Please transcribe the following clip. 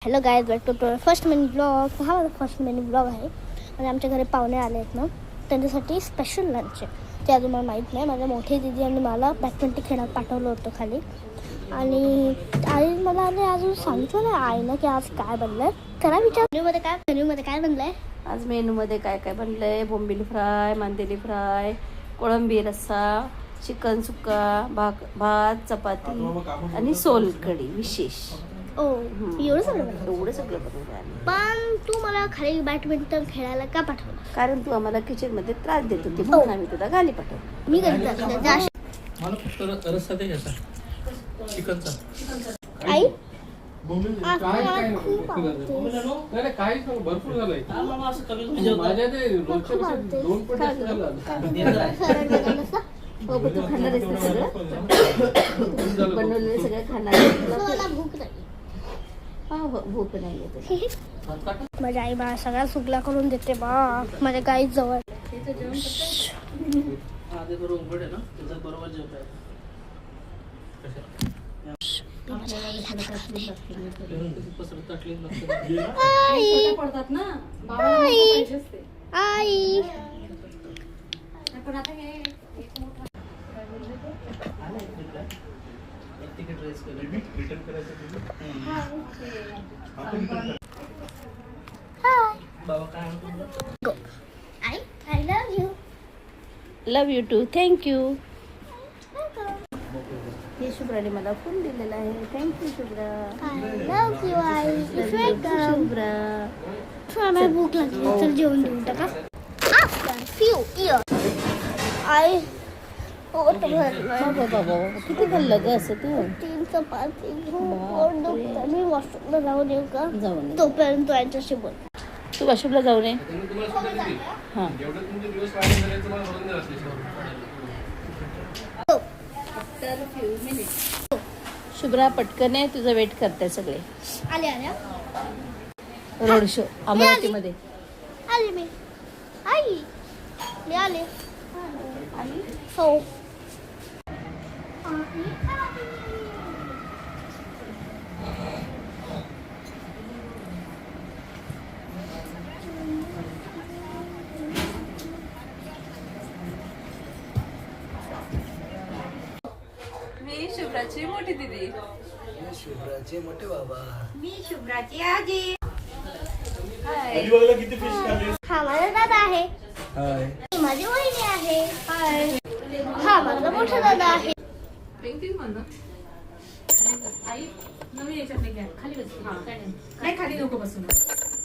Hello guys, welcome to first mini blog. हा माझा first mini blog आहे आणि आमच्या घरी पाहुणे आले आहेत ना, त्यांच्यासाठी स्पेशल लंच आहे. ते अजून मला माहीत नाही. माझ्या मोठी दिदी आणि मला बॅडमिंटन खेळायला पाठवलं होतं खाली, आणि आई मला अजून सांगितलं नाही आईनं की आज काय बनलं आहे. करा विचार. मेन्यूमध्ये काय बनलं आहे आज मेनूमध्ये काय काय बनलं आहे? बोंबील फ्राय, मांदेली फ्राय, कोळंबी रस्सा, चिकन सुक्का, भात, चपाती आणि सोलकढी विशेष. एवढं सगळं बनवलं आहे. पण तू मला खाली बॅडमिंटन खेळायला का पाठवलं? कारण तू आम्हाला किचन मध्ये त्रास देत होती म्हणून आम्ही तुला गाली पाठवलं. मी घरी जाते मला फक्त रस्सा दे याचा चिकनचा. आई काय भरपूर झालंय माझ्या ते रोजच्या दोन पण जास्त झालं. हो, तू खाणार आहेस ना सगळं बनवलेलं सगळं खाणार आहेस? मला भूक नाही. हो, भूक नाही येत. माझ्या आई मला सगळ्या सुकला करून देते बा माझ्या गाईच जवळ. आई I love you. Love you too. Thank you. हे शुभ्राने मला फुल दिलेलं आहे. Thank you Shubhra. I love you आई. welcome शुभ्रा. मला भूक लागली, चल जेवण देऊन टाका. After few years आई पोट भरलंय. बाबा किती खाल्लं ग असं तू? 3 चपाती. पोट दुखतं. मी वॉशरूमला जाऊन येऊ का? जाऊन ये. तोपर्यंत यांच्याशी बोल. तू वाशरूमला जाऊ नये. हां, शुभ्रा पटकन आहे, तुझं वेट करते सगळे. आले रोड शो अमरावतीमध्ये. आले मी. आई मी आले. हो मी शुभ्राची मोठी दीदी. शुभ्राचे मोठे बाबा. मी शुभ्राची आजी. हा माझा दादा आहे. हाय. ही माझी वहिनी आहे. हाय. हा माझा मोठा दादा आहे. आई नवीन याच्यातले घ्या. खाली बस. नाही खाली नको बसून.